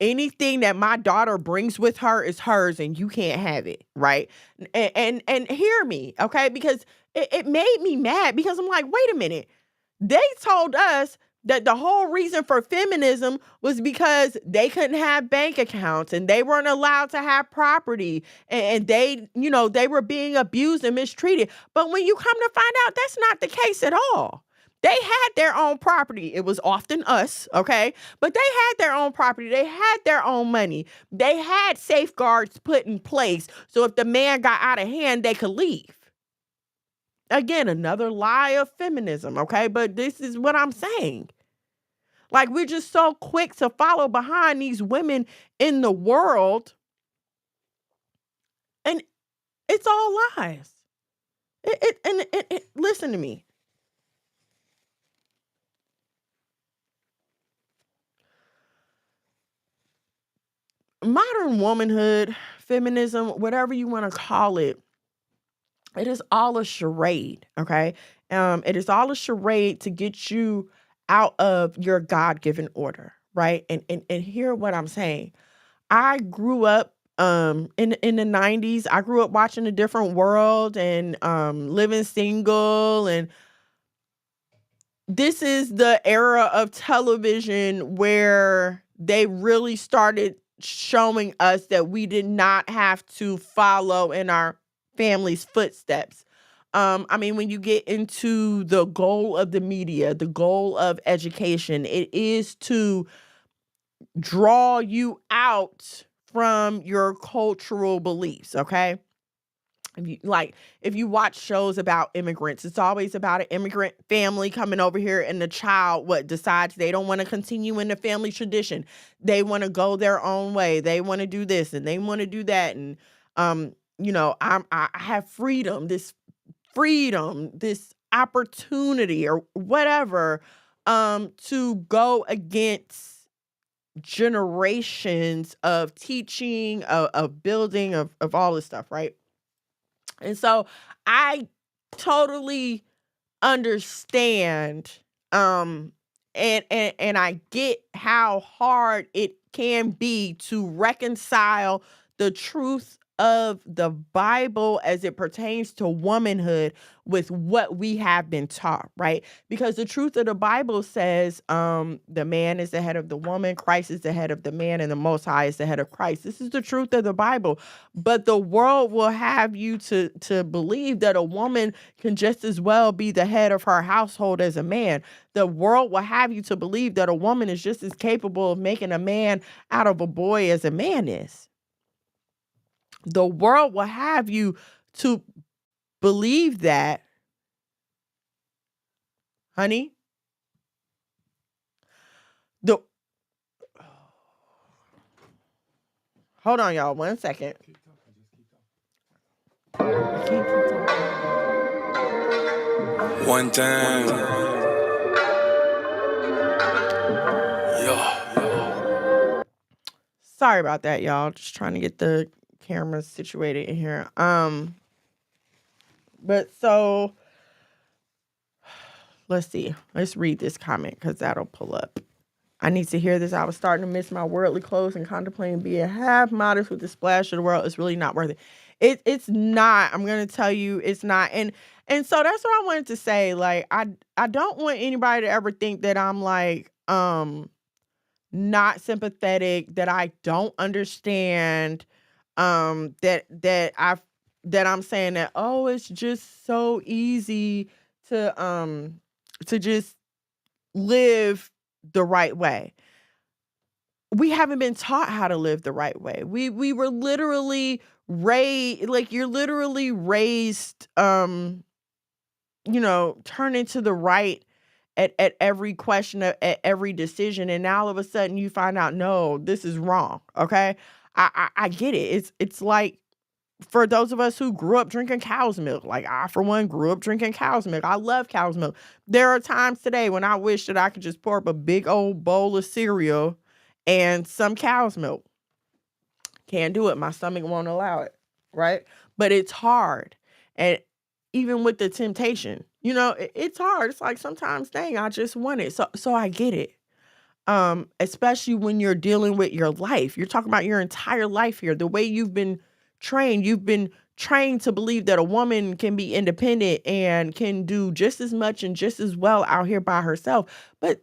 anything that my daughter brings with her is hers and you can't have it, right? And hear me, okay? Because it made me mad, because I'm like, wait a minute. They told us that the whole reason for feminism was because they couldn't have bank accounts and they weren't allowed to have property, and they, they were being abused and mistreated. But when you come to find out, that's not the case at all. They had their own property. It was often us, okay? But they had their own property. They had their own money. They had safeguards put in place so if the man got out of hand, they could leave. Again, another lie of feminism, okay? But this is what I'm saying. Like, we're just so quick to follow behind these women in the world, and it's all lies. Listen to me. Modern womanhood, feminism, whatever you want to call it, it is all a charade, okay? It is all a charade to get you out of your God-given order, right? And hear what I'm saying. I grew up in the 90s. I grew up watching A Different World and living single, and this is the era of television where they really started showing us that we did not have to follow in our family's footsteps. When you get into the goal of the media, the goal of education, it is to draw you out from your cultural beliefs, okay? If you watch shows about immigrants, it's always about an immigrant family coming over here, and the child decides they don't want to continue in the family tradition. They want to go their own way. They want to do this and they want to do that. And I have freedom, this opportunity or whatever to go against generations of teaching, of building, of all this stuff, right? And so I totally understand and I get how hard it can be to reconcile the truth of the Bible as it pertains to womanhood with what we have been taught, right? Because the truth of the Bible says the man is the head of the woman, Christ is the head of the man, and the Most High is the head of Christ. This is the truth of the Bible. But the world will have you to believe that a woman can just as well be the head of her household as a man. The world will have you to believe that a woman is just as capable of making a man out of a boy as a man is. The world will have you to believe that, honey. Hold on, y'all, 1 second. One time. Yeah. Sorry about that, y'all. Just trying to get the camera situated in here. But so let's see. Let's read this comment because that'll pull up. I need to hear this. I was starting to miss my worldly clothes and contemplating being half modest with the splash of the world. It's really not worth it. It's not. I'm gonna tell you, it's not. And so that's what I wanted to say. Like, I don't want anybody to ever think that I'm like not sympathetic, that I don't understand, that I'm saying that, oh, it's just so easy to just live the right way. We haven't been taught how to live the right way. We were literally raised, like, you're literally raised turn into the right at every question, at every decision, and now all of a sudden you find out, no, this is wrong. Okay. I get it. It's like, for those of us who grew up drinking cow's milk, like I, for one, grew up drinking cow's milk. I love cow's milk. There are times today when I wish that I could just pour up a big old bowl of cereal and some cow's milk. Can't do it. My stomach won't allow it. Right. But it's hard. And even with the temptation, it's hard. It's like sometimes, dang, I just want it. So I get it. Especially when you're dealing with your life. You're talking about your entire life here. The way you've been trained to believe that a woman can be independent and can do just as much and just as well out here by herself. But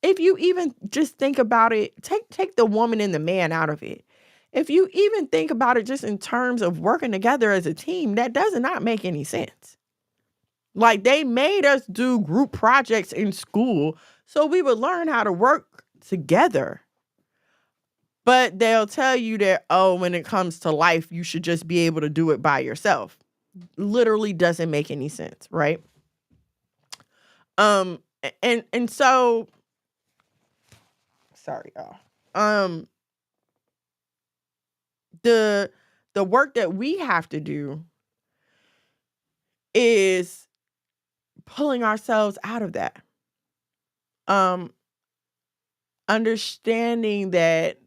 if you even just think about it, take the woman and the man out of it. If you even think about it just in terms of working together as a team, that does not make any sense. Like, they made us do group projects in school so we would learn how to work together. But they'll tell you that, oh, when it comes to life, you should just be able to do it by yourself. Literally doesn't make any sense, right? And so, sorry, y'all. The work that we have to do is pulling ourselves out of that. Understanding that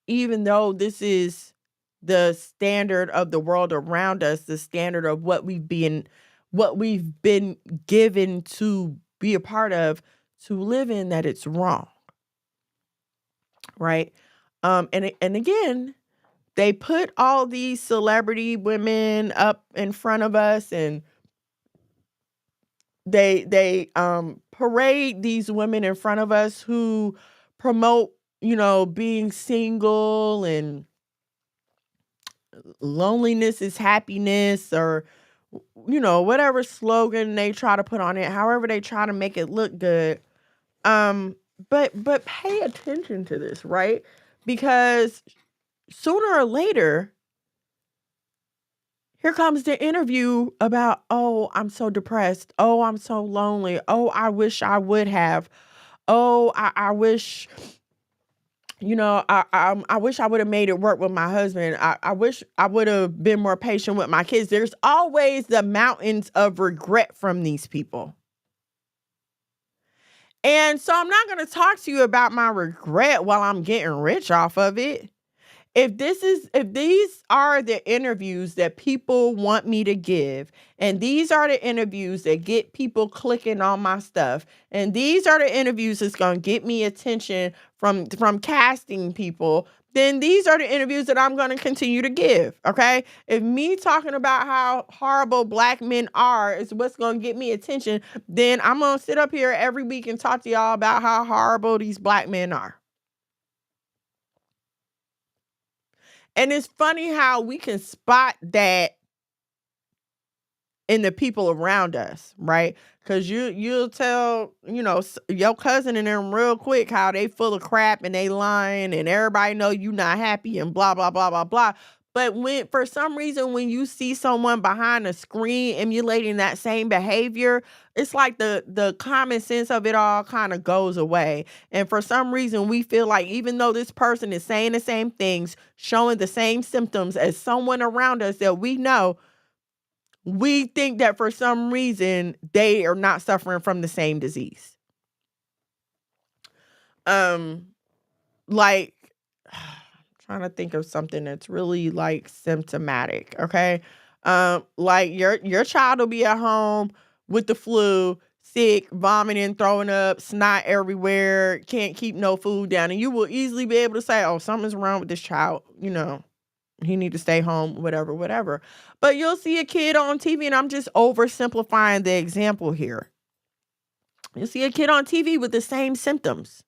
even though this is the standard of the world around us, the standard of what we've been given to be a part of, to live in, that it's wrong. Right? And again, they put all these celebrity women up in front of us, and they parade these women in front of us who promote, being single and loneliness is happiness, or whatever slogan they try to put on it, however they try to make it look good. But pay attention to this, right? Because sooner or later, here comes the interview about, oh, I'm so depressed. Oh, I'm so lonely. Oh, I wish I would have. Oh, I wish, I wish I would have made it work with my husband. I wish I would have been more patient with my kids. There's always the mountains of regret from these people. And so I'm not going to talk to you about my regret while I'm getting rich off of it. If these are the interviews that people want me to give, and these are the interviews that get people clicking on my stuff, and these are the interviews that's going to get me attention from casting people, then these are the interviews that I'm going to continue to give, okay? If me talking about how horrible black men are is what's going to get me attention, then I'm going to sit up here every week and talk to y'all about how horrible these black men are. And it's funny how we can spot that in the people around us, right? Because you'll tell, your cousin and them real quick how they full of crap and they lying and everybody know you not happy and blah, blah, blah, blah, blah. But for some reason, when you see someone behind a screen emulating that same behavior, it's like the common sense of it all kind of goes away. And for some reason, we feel like even though this person is saying the same things, showing the same symptoms as someone around us that we know, we think that for some reason they are not suffering from the same disease. Like, trying to think of something that's really like symptomatic. Okay. Like your child will be at home with the flu, sick, vomiting, throwing up, snot everywhere, can't keep no food down. And you will easily be able to say, oh, something's wrong with this child. He need to stay home, whatever. But you'll see a kid on TV, and I'm just oversimplifying the example here. You'll see a kid on TV with the same symptoms.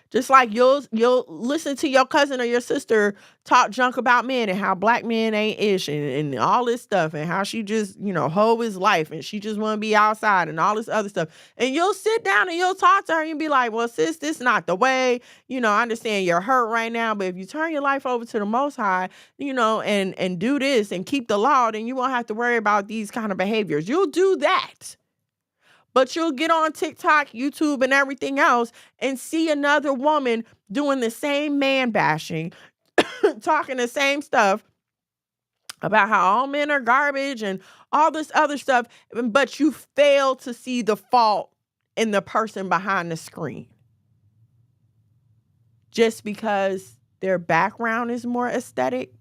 Just like you'll listen to your cousin or your sister talk junk about men and how black men ain't ish and all this stuff and how she just, hoe his life and she just want to be outside and all this other stuff. And you'll sit down and you'll talk to her and be like, well, sis, this not the way. I understand you're hurt right now, but if you turn your life over to the Most High, and do this and keep the law, then you won't have to worry about these kind of behaviors. You'll do that. But you'll get on TikTok, YouTube, and everything else and see another woman doing the same man bashing, talking the same stuff about how all men are garbage and all this other stuff, but you fail to see the fault in the person behind the screen. Just because their background is more aesthetic,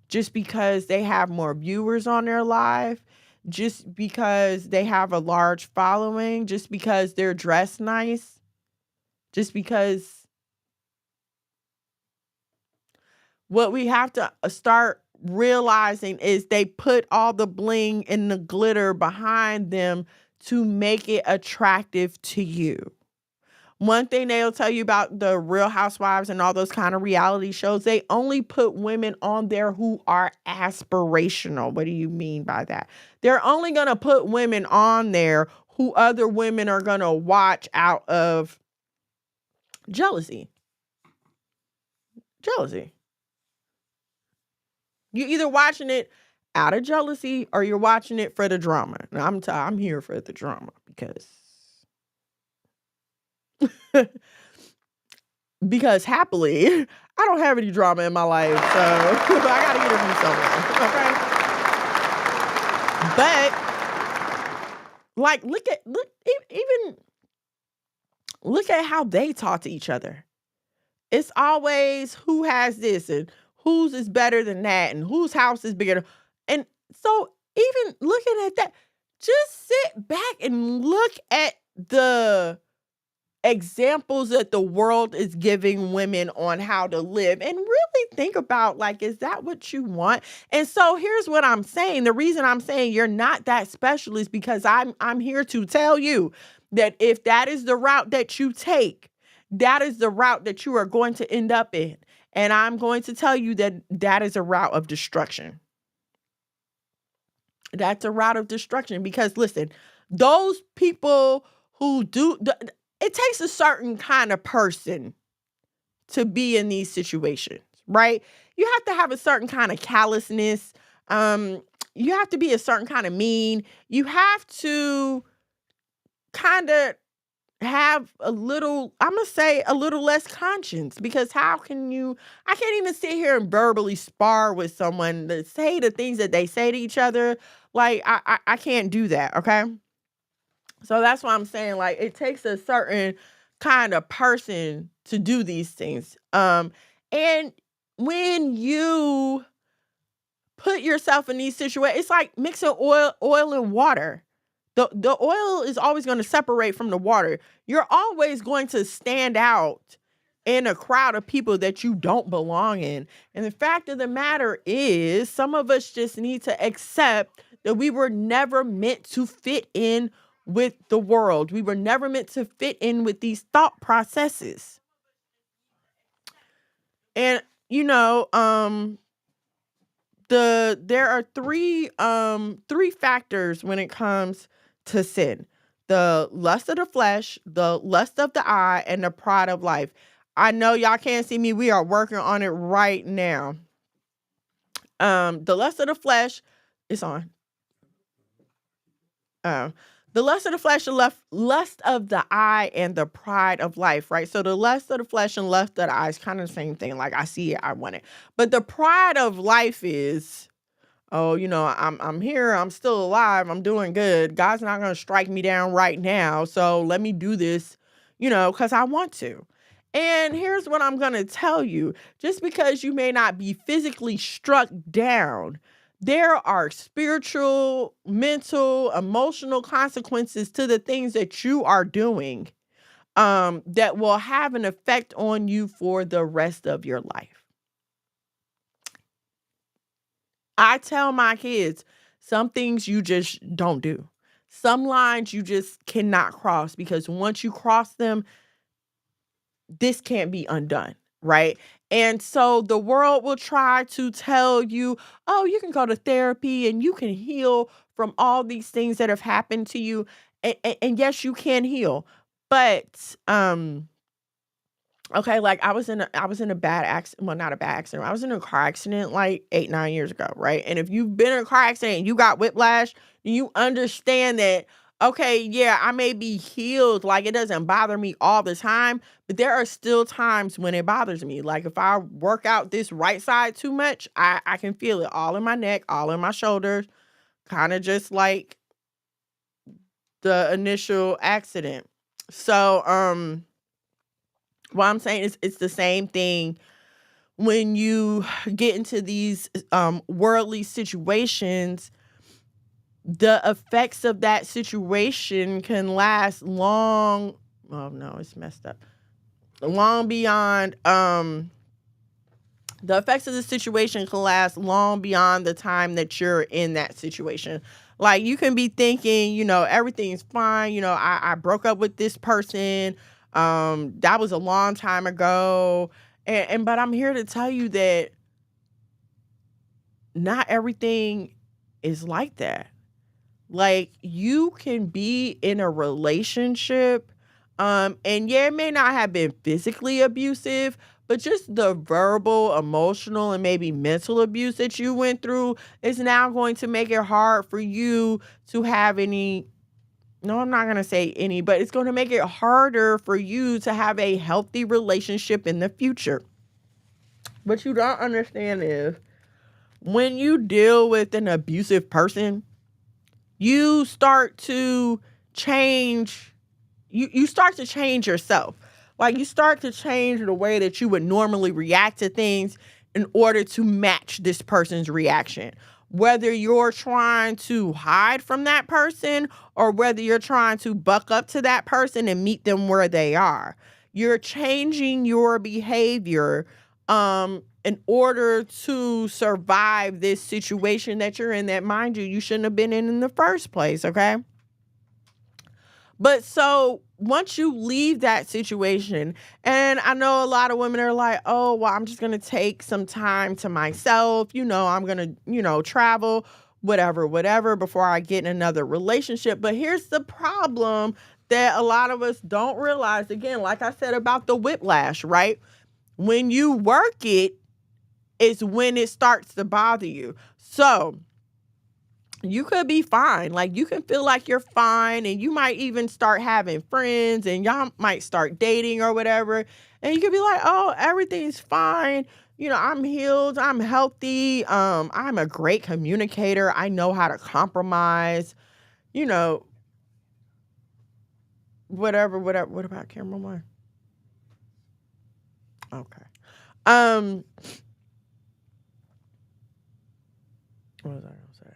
just because they have more viewers on their live, just because they have a large following, just because they're dressed nice, just because what we have to start realizing is they put all the bling and the glitter behind them to make it attractive to you. One thing they'll tell you about the Real Housewives and all those kind of reality shows, they only put women on there who are aspirational. What do you mean by that? They're only going to put women on there who other women are going to watch out of jealousy. Jealousy. You're either watching it out of jealousy or you're watching it for the drama. Now, I'm here for the drama because happily, I don't have any drama in my life, so I gotta get it from somewhere, okay? But look at how they talk to each other. It's always who has this and whose is better than that and whose house is bigger. And so even looking at that, just sit back and look at the examples that the world is giving women on how to live and really think about, like, is that what you want? And so here's what I'm saying. The reason I'm saying you're not that special is because I'm here to tell you that if that is the route that you take, that is the route that you are going to end up in. And I'm going to tell you that that is a route of destruction. That's a route of destruction because, listen, those people who do... It takes a certain kind of person to be in these situations, right? You have to have a certain kind of callousness. You have to be a certain kind of mean. You have to kind of have a little, I'm going to say a little less conscience, because I can't even sit here and verbally spar with someone that say the things that they say to each other. Like, I can't do that. Okay. So that's why I'm saying, like, it takes a certain kind of person to do these things. And when you put yourself in these situations, it's like mixing oil and water. The oil is always going to separate from the water. You're always going to stand out in a crowd of people that you don't belong in. And the fact of the matter is, some of us just need to accept that we were never meant to fit in with the world. We were never meant to fit in with these thought processes. And there are three factors when it comes to sin: the lust of the flesh, the lust of the eye, and the pride of life. I know y'all can't see me. We are working on it right now. The lust of the flesh is on. The lust of the flesh, the lust of the eye, and the pride of life, right? So the lust of the flesh and lust of the eye is kind of the same thing. Like, I see it, I want it. But the pride of life is, oh, I'm here, I'm still alive, I'm doing good. God's not going to strike me down right now, so let me do this, because I want to. And here's what I'm going to tell you. Just because you may not be physically struck down, there are spiritual, mental, emotional consequences to the things that you are doing, that will have an effect on you for the rest of your life. I tell my kids, some things you just don't do. Some lines you just cannot cross, because once you cross them, this can't be undone, right? And so the world will try to tell you, oh, you can go to therapy and you can heal from all these things that have happened to you. And yes, you can heal. But okay, like I was in a bad accident. Well, not a bad accident. I was in a car accident like 8-9 years ago, right? And if you've been in a car accident and you got whiplash, you understand that, okay, yeah, I may be healed, like it doesn't bother me all the time, but there are still times when it bothers me. Like if I work out this right side too much, I can feel it all in my neck, all in my shoulders, kind of just like the initial accident. So, what I'm saying is, it's the same thing when you get into these worldly situations. The effects of that situation can last long. Oh no, it's messed up. Long beyond the effects of the situation can last long beyond the time that you're in that situation. Like you can be thinking, everything's fine. I broke up with this person. That was a long time ago. But I'm here to tell you that not everything is like that. Like you can be in a relationship, and yeah, it may not have been physically abusive, but just the verbal, emotional, and maybe mental abuse that you went through is now going to make it hard for you to have any. No, I'm not going to say any, but it's going to make it harder for you to have a healthy relationship in the future. What you don't understand is when you deal with an abusive person, you start to change. You start to change yourself. Like you start to change the way that you would normally react to things in order to match this person's reaction. Whether you're trying to hide from that person or whether you're trying to buck up to that person and meet them where they are. You're changing your behavior in order to survive this situation that you're in that, mind you shouldn't have been in the first place, okay? But so once you leave that situation, and I know a lot of women are like, oh, well, I'm just going to take some time to myself. I'm going to, travel, whatever, before I get in another relationship. But here's the problem that a lot of us don't realize. Again, like I said about the whiplash, right? When you work it is when it starts to bother you. So you could be fine. Like, you can feel like you're fine, and you might even start having friends, and y'all might start dating or whatever. And you could be like, oh, everything's fine. You know, I'm healed. I'm healthy. I'm a great communicator. I know how to compromise. You know, whatever. What about camera one? Okay. What was I gonna say?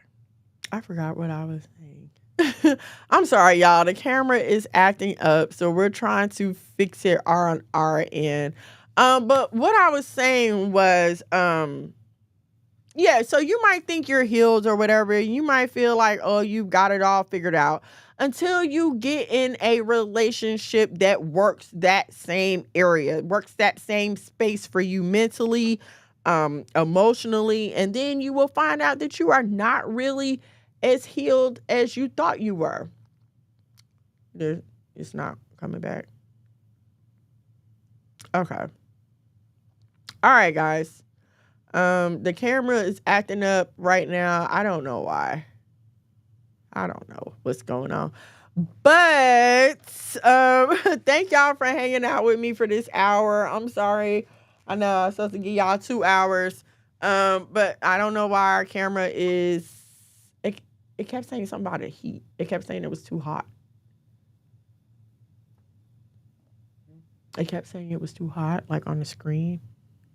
I forgot what I was saying. I'm sorry, y'all. The camera is acting up, so we're trying to fix it on our end. But what I was saying was, yeah, so you might think you're healed or whatever. You might feel like, oh, you've got it all figured out until you get in a relationship that works that same area, works that same space for you mentally, emotionally, and then you will find out that you are not really as healed as you thought you were. It's not coming back. Okay. All right, guys. The camera is acting up right now. I don't know why. I don't know what's going on. But thank y'all for hanging out with me for this hour. I'm sorry. I know I was supposed to give y'all 2 hours. But I don't know why our camera is... It kept saying something about the heat. It kept saying it was too hot. It kept saying it was too hot, like on the screen.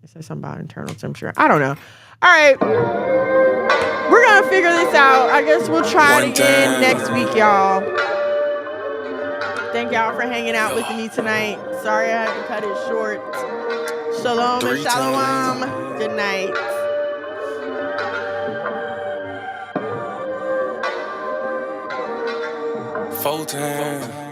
It said something about internal temperature. I don't know. All right. We're going to figure this out. I guess we'll try it again next week, y'all. Thank y'all for hanging out with me tonight. Sorry I had to cut it short. Shalom and shalom. Good night. 4 times.